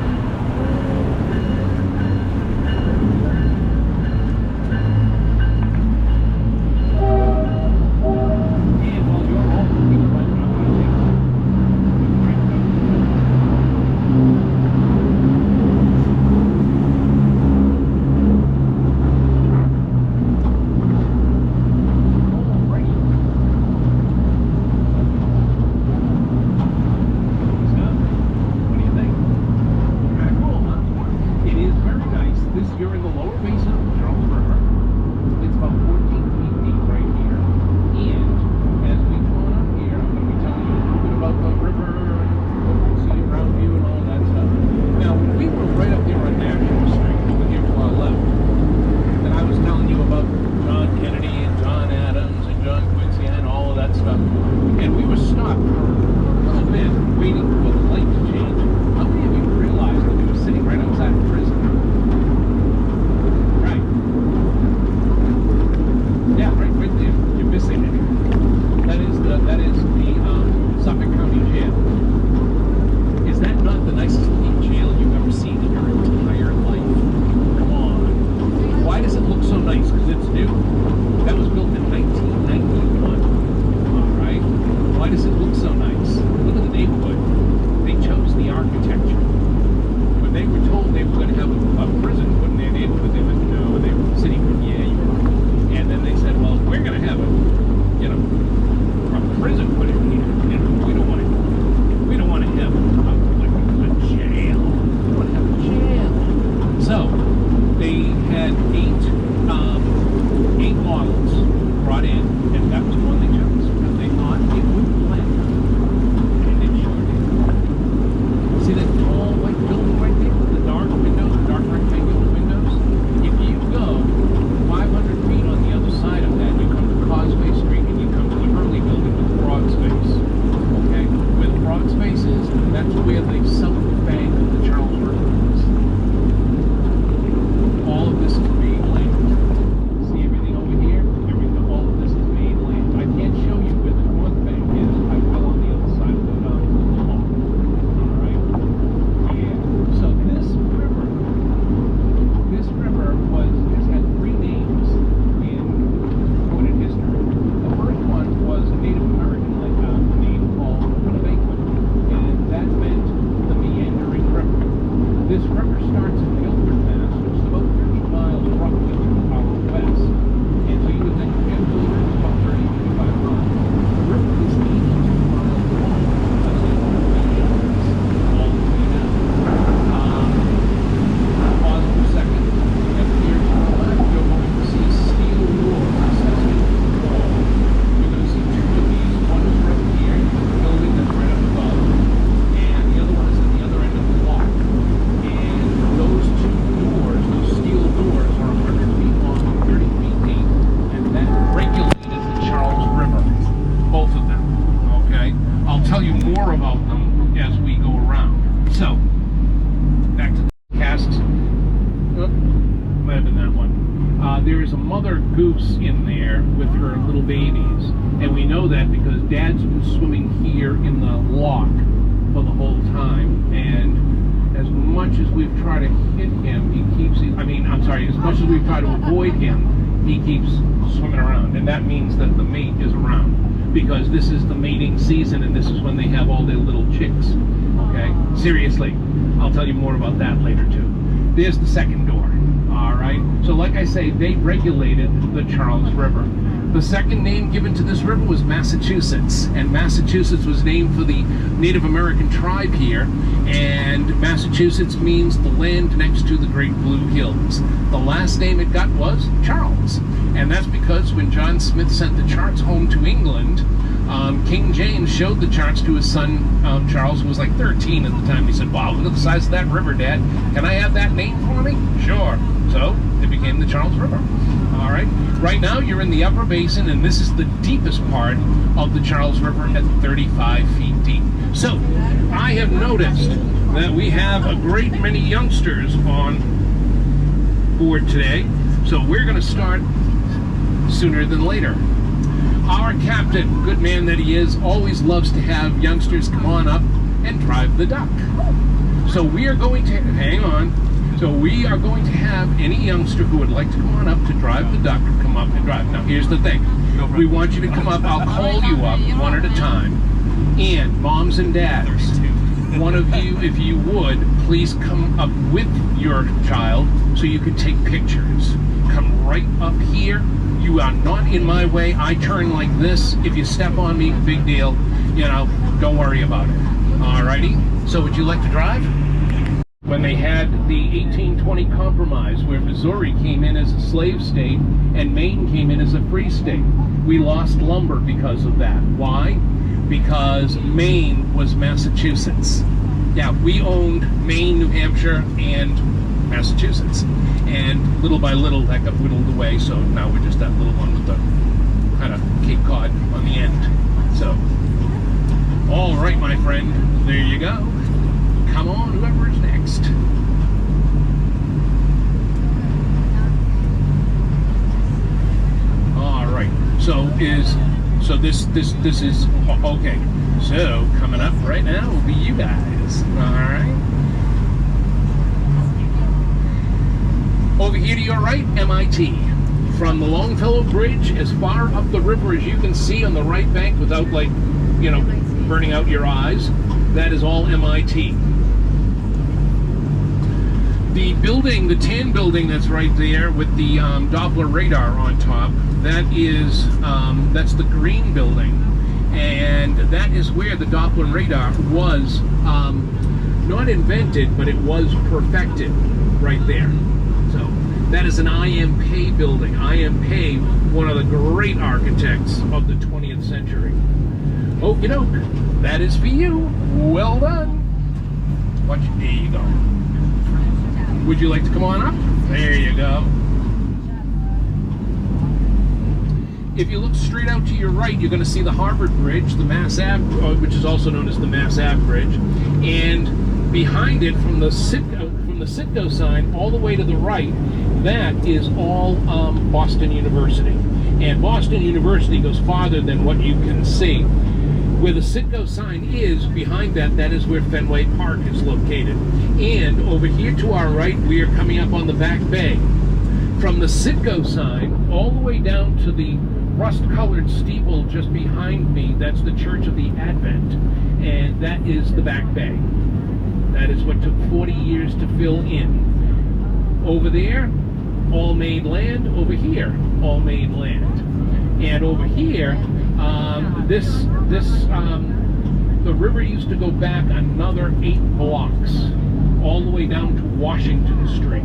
house in there with her little babies. And we know that because Dad's been swimming here in the lock for the whole time. And as much as we've tried to hit him, as much as we've tried to avoid him, he keeps swimming around. And that means that the mate is around, because this is the mating season and this is when they have all their little chicks. Okay? Seriously. I'll tell you more about that later too. There's the second door. Alright? So like I say, they regulated the Charles River. The second name given to this river was Massachusetts, and Massachusetts was named for the Native American tribe here, and Massachusetts means the land next to the Great Blue Hills. The last name it got was Charles, and that's because when John Smith sent the charts home to England, King James showed the charts to his son Charles, who was like 13 at the time. He said, "Wow, look at the size of that river, Dad. Can I have that name for me?" Sure. So it became the Charles River. All right. Right now you're in the upper basin, and this is the deepest part of the Charles River at 35 feet deep. So I have noticed that we have a great many youngsters on board today. So we're going to start sooner than later. Our captain, good man that he is, always loves to have youngsters come on up and drive the duck. So we are going to, hang on, so we are going to have any youngster who would like to come on up to drive the duck, come up and drive. Now here's the thing, we want you to come up, I'll call you up one at a time, and moms and dads, one of you, if you would, please come up with your child so you can take pictures. Come right up here. You are not in my way. I turn like this. If you step on me, big deal. You know, don't worry about it. Alrighty? So would you like to drive? When they had the 1820 Compromise, where Missouri came in as a slave state and Maine came in as a free state, we lost lumber because of that. Why? Because Maine was Massachusetts. Yeah, we owned Maine, New Hampshire, and Massachusetts. And little by little that got whittled away, so now we're just that little one with the kind of Cape Cod on the end. So, all right, my friend, there you go. Come on, whoever is next. All right. So this is okay. So coming up right now will be you guys. All right. Over here to your right, MIT. From the Longfellow Bridge, as far up the river as you can see on the right bank without, like, you know, burning out your eyes, that is all MIT. The building, the tan building that's right there with the Doppler radar on top, that is, that's the green building. And that is where the Doppler radar was not invented, but it was perfected right there. So that is an I.M. Pei building. I.M. Pei, one of the great architects of the 20th century. Okie doke, that is for you. Well done. Watch, there you go. Would you like to come on up? There you go. If you look straight out to your right, you're going to see the Harvard Bridge, the Mass Ave, which is also known as the Mass Ave Bridge, and behind it, from the Citgo sign all the way to the right, that is all Boston University. And Boston University goes farther than what you can see. Where the Citgo sign is, behind that, that is where Fenway Park is located. And over here to our right, we are coming up on the Back Bay. From the Citgo sign all the way down to the rust-colored steeple just behind me, that's the Church of the Advent, and that is the Back Bay. That is what took 40 years to fill in. Over there, all made land. Over here, all made land. And over here, the river used to go back another 8 blocks, all the way down to Washington Street.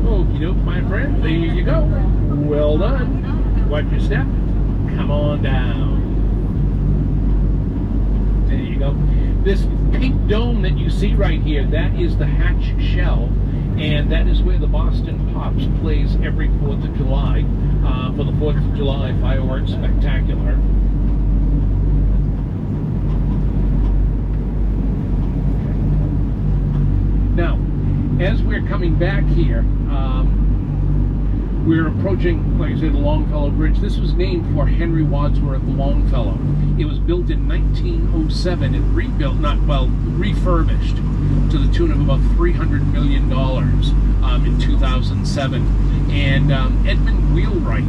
Okie doke, my friend. There you go. Well done. Watch your step. Come on down. There you go. This pink dome that you see right here, that is the Hatch Shell, and that is where the Boston Pops plays every 4th of July for the 4th of July Fireworks Spectacular. Now, as we're coming back here, we're approaching, like I said, the Longfellow Bridge. This was named for Henry Wadsworth Longfellow. It was built in 1907 and refurbished to the tune of about $300 million in 2007. And Edmund Wheelwright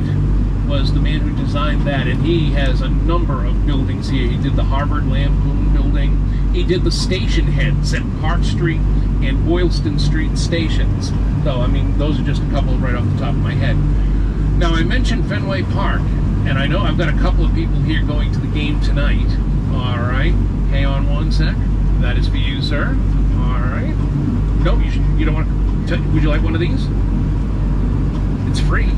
was the man who designed that, and he has a number of buildings here. He did the Harvard Lampoon building. He did the station heads at Park Street and Boylston Street stations. So, I mean, those are just a couple right off the top of my head. Now, I mentioned Fenway Park, and I know I've got a couple of people here going to the game tonight. All right, hang on one sec. That is for you, sir. All right. No, you don't want to. Would you like one of these? It's free.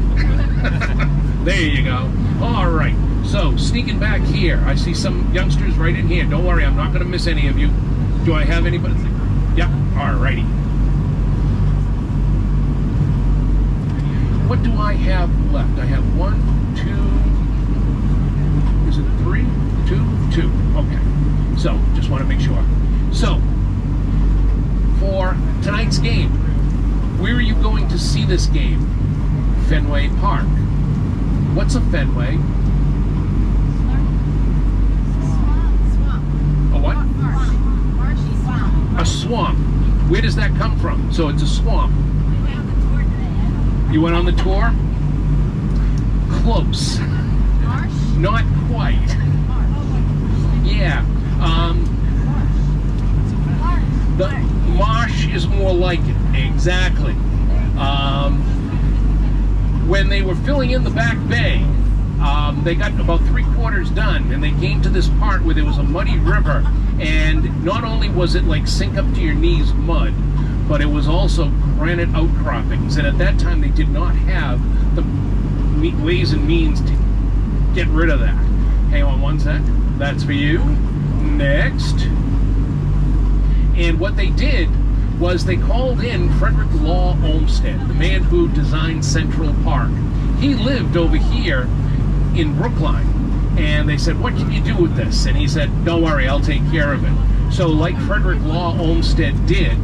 There you go. All right. So, sneaking back here, I see some youngsters right in here. Don't worry, I'm not going to miss any of you. Do I have anybody? Yep. All righty. What do I have left? I have 1, 2. Is it 3? 2? 2. Okay. So, just want to make sure. So, for tonight's game, where are you going to see this game? Fenway Park. What's a Fenway? A what? Marshy swamp. A swamp. Where does that come from? So it's a swamp. You went on the tour? Close. Marsh? Not quite. Yeah. The marsh is more like it. Exactly. When they were filling in the back bay, they got about 3/4 done, and they came to this part where there was a muddy river, and not only was it like sink up to your knees mud, but it was also granite outcroppings, and at that time they did not have the ways and means to get rid of that. Hang on one sec. That's for you. Next. And what they did was they called in Frederick Law Olmsted, the man who designed Central Park. He lived over here in Brookline, and they said, what can you do with this? And he said, don't worry, I'll take care of it. So like Frederick Law Olmsted did,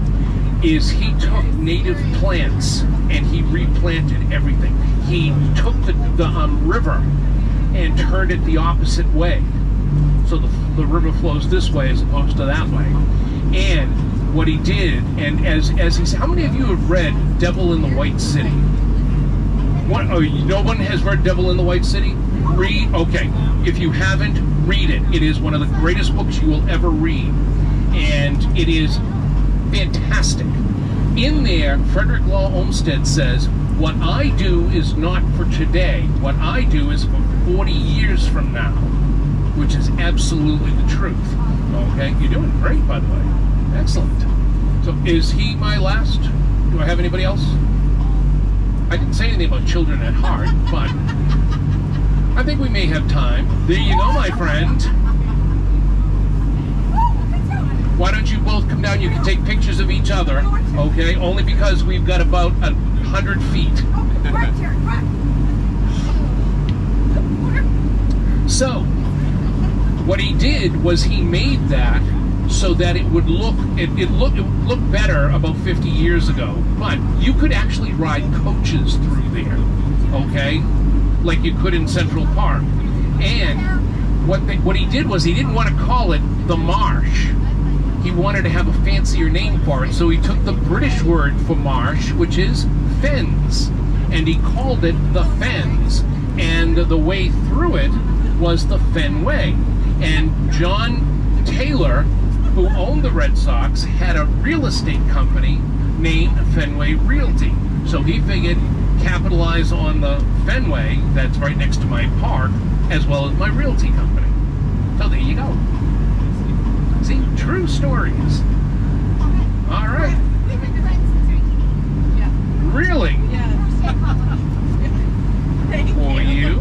is he took native plants and he replanted everything. He took the river and turned it the opposite way. So the river flows this way as opposed to that way. And what he did, and as he said, how many of you have read Devil in the White City? What? Oh, no one has read Devil in the White City? Read, okay. If you haven't, read it. It is one of the greatest books you will ever read. And it is fantastic. In there, Frederick Law Olmsted says, what I do is not for today. What I do is for 40 years from now, which is absolutely the truth. Okay? You're doing great, by the way. Excellent. So is he my last? Do I have anybody else? I didn't say anything about children at heart, but I think we may have time. There you go, my friend. Why don't you both come down? You can take pictures of each other, okay? Only because we've got about 100 feet. So, what he did was he made that so that it would look it looked better about 50 years ago. But you could actually ride coaches through there, okay, like you could in Central Park. And what he did was he didn't want to call it the Marsh. He wanted to have a fancier name for it, so he took the British word for marsh, which is fens, and he called it the Fens. And the way through it was the Fenway. And John Taylor, who owned the Red Sox, had a real estate company named Fenway Realty. So he figured capitalize on the Fenway that's right next to my park, as well as my realty company. So there you go. See, true stories. All right. Really? For you?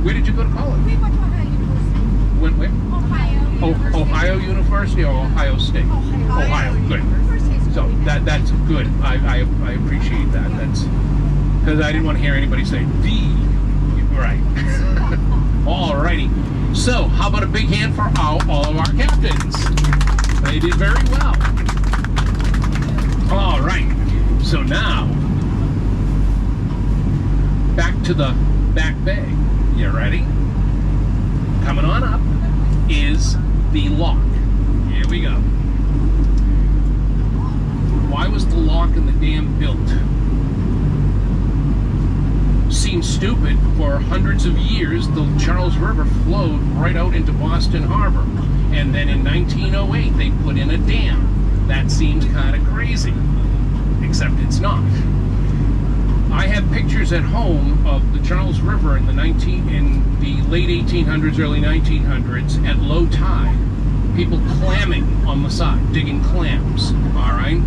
Where did you go to college? Where? Ohio University or Ohio State? Ohio. Good. So that's good. I appreciate that. That's because I didn't want to hear anybody say the. Right. Alrighty. So how about a big hand for all of our captains? They did very well. All right. So now, back to the back bay. You ready? Coming on up is the lock. Here we go. Why was the lock in the dam built? Seems stupid. For hundreds of years, the Charles River flowed right out into Boston Harbor. And then in 1908, they put in a dam. That seems kind of crazy. Except it's not. I have pictures at home of the Charles River in the late 1800s, early 1900s at low tide. People clamming on the side, digging clams, all right?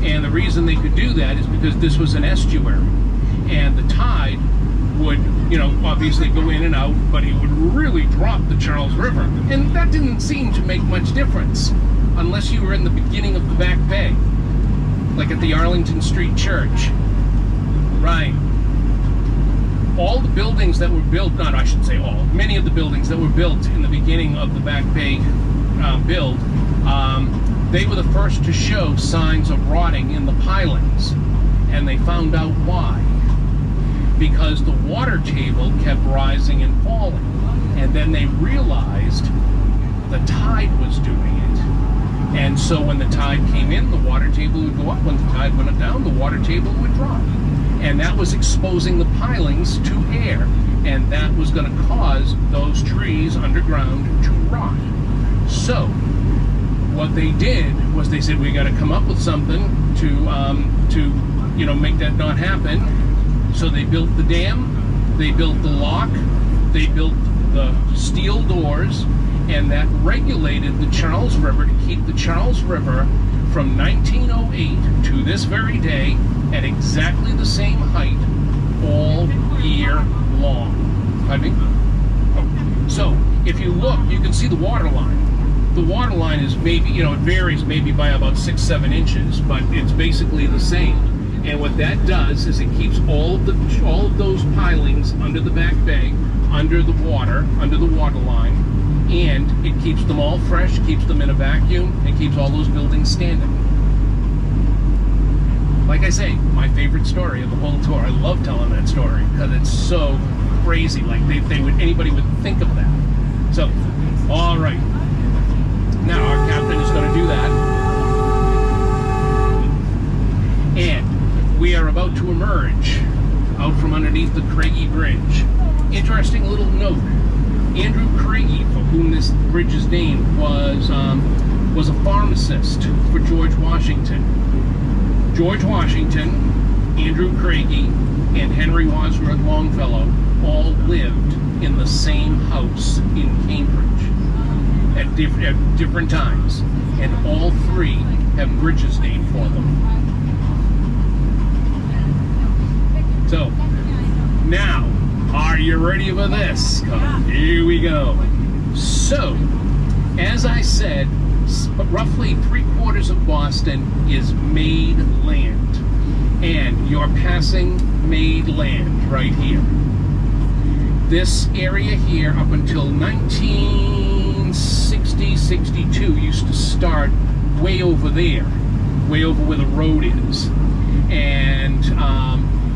And the reason they could do that is because this was an estuary. And the tide would, obviously go in and out, but it would really drop the Charles River. And that didn't seem to make much difference unless you were in the beginning of the back bay, like at the Arlington Street Church. Right. All the buildings that were built, I should say all, many of the buildings that were built in the beginning of the back bay build, they were the first to show signs of rotting in the pilings. And they found out why. Because the water table kept rising and falling. And then they realized the tide was doing it. And so when the tide came in, the water table would go up. When the tide went down, the water table would drop. And that was exposing the pilings to air. And that was going to cause those trees underground to rot. So what they did was they said, we got to come up with something to make that not happen. So they built the dam, they built the lock, they built the steel doors, and that regulated the Charles River to keep the Charles River from 1908 to this very day at exactly the same height all year long. So if you look, you can see the water line. The water line is maybe, it varies maybe by about 6-7 inches, but it's basically the same. And what that does is it keeps all of those pilings under the back bay, under the water line, and it keeps them all fresh, keeps them in a vacuum, and keeps all those buildings standing. Like I say, my favorite story of the whole tour. I love telling that story because it's so crazy. Like anybody would think of that. So, all right. Now our captain is going to do that. And we are about to emerge out from underneath the Craigie Bridge. Interesting little note. Andrew Craigie, for whom this bridge is named, was a pharmacist for George Washington. George Washington, Andrew Craigie, and Henry Wadsworth Longfellow all lived in the same house in Cambridge at different times, and all three have bridges named for them. So, now, are you ready for this? Here we go. So, as I said, roughly 3/4 of Boston is made land. And you're passing made land right here. This area here, up until 1960, 62, used to start way over there, way over where the road is.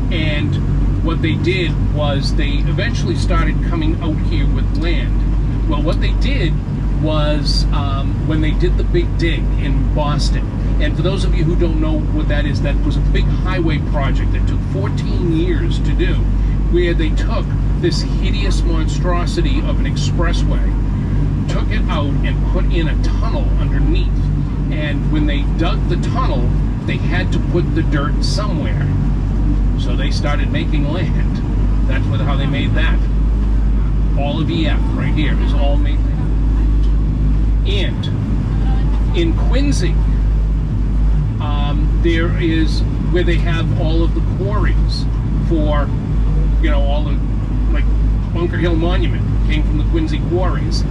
And what they did was they eventually started coming out here with land. Well, what they did was when they did the Big Dig in Boston, and for those of you who don't know what that is, that was a big highway project that took 14 years to do, where they took this hideous monstrosity of an expressway, took it out and put in a tunnel underneath. And when they dug the tunnel, they had to put the dirt somewhere. So they started making land. That's how they made that. All of EF right here is all made land. And in Quincy, there is where they have all of the quarries for, all the, like Bunker Hill Monument came from the Quincy quarries.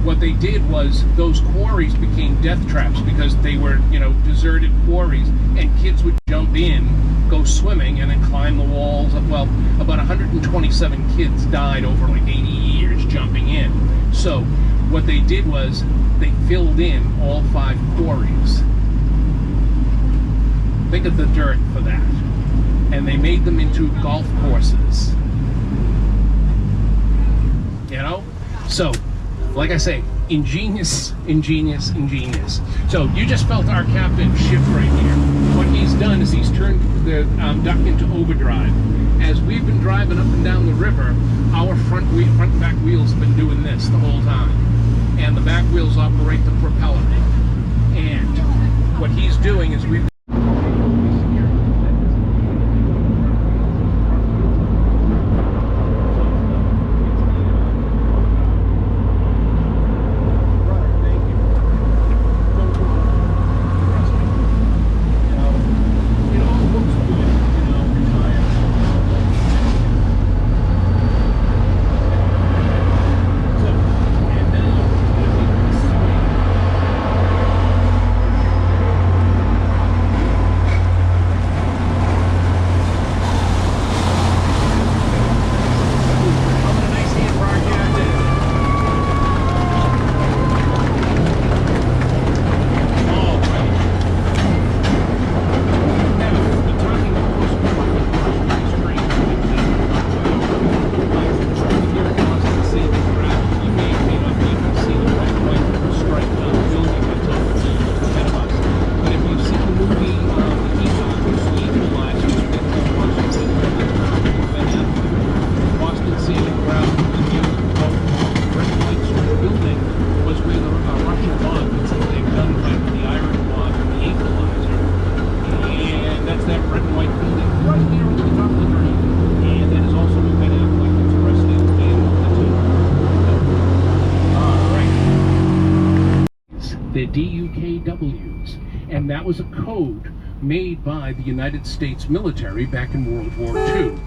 What they did was those quarries became death traps because they were, deserted quarries, and kids would jump in, go swimming, and then climb the walls. Well, about 127 kids died over like 80 years jumping in. So what they did was they filled in all 5 quarries. Think of the dirt for that. And they made them into golf courses. You know? So, like I say, ingenious, ingenious, ingenious. So you just felt our captain shift right here. What he's done is he's turned the duck into overdrive. As we've been driving up and down the river, our front and back wheels have been doing this the whole time. And the back wheels operate the propeller. And what he's doing is we've the DUKWs, and that was a code made by the United States military back in World War II.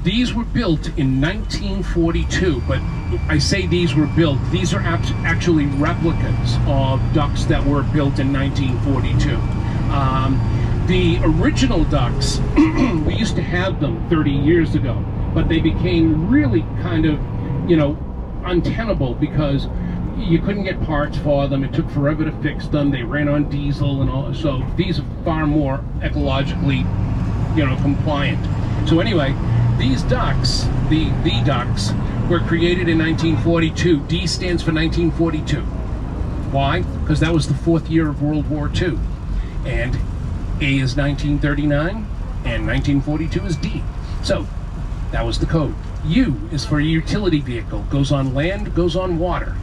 These were built in 1942, but I say these were built, these are actually replicas of ducks that were built in 1942. The original ducks, we used to have them 30 years ago, but they became really kind of, you know, untenable because you couldn't get parts for them. It took forever to fix them. They ran on diesel and all. So these are far more ecologically, you know, compliant. So anyway, these ducks, the ducks, were created in 1942. D stands for 1942. Why? Because that was the 4th year of World War II. And A is 1939, and 1942 is D. So that was the code. U is for a utility vehicle. Goes on land, goes on water.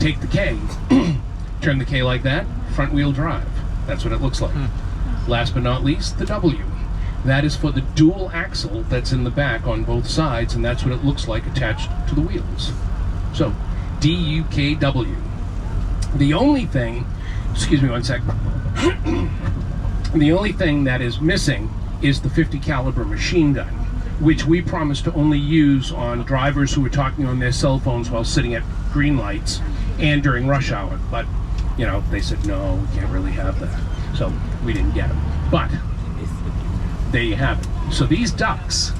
Take the K, turn the K like that, front wheel drive. That's what it looks like. Last but not least, the W. That is for the dual axle that's in the back on both sides, and that's what it looks like attached to the wheels. So, DUKW. The only thing, excuse me one sec, the only thing that is missing is the .50 caliber machine gun, which we promised to only use on drivers who were talking on their cell phones while sitting at green lights and during rush hour. But, you know, they said, no, we can't really have that. So we didn't get them. But there you have it. So these ducks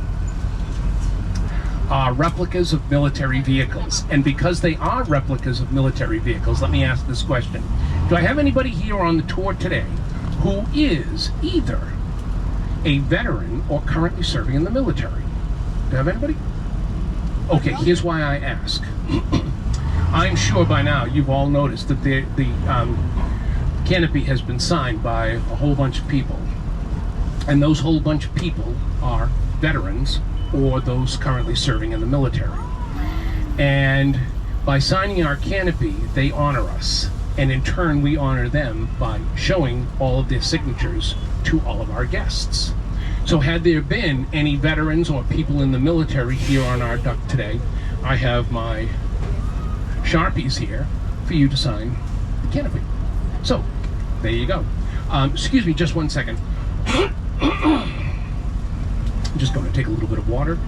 are replicas of military vehicles. And because they are replicas of military vehicles, let me ask this question. Do I have anybody here on the tour today who is either a veteran or currently serving in the military? Do I have anybody? Okay, here's why I ask. I'm sure by now you've all noticed that the canopy has been signed by a whole bunch of people. And those whole bunch of people are veterans or those currently serving in the military. And by signing our canopy, they honor us. And in turn, we honor them by showing all of their signatures to all of our guests. So had there been any veterans or people in the military here on our duck today, I have my Sharpies here for you to sign the canopy. So, there you go. Excuse me just one second. I'm just going to take a little bit of water.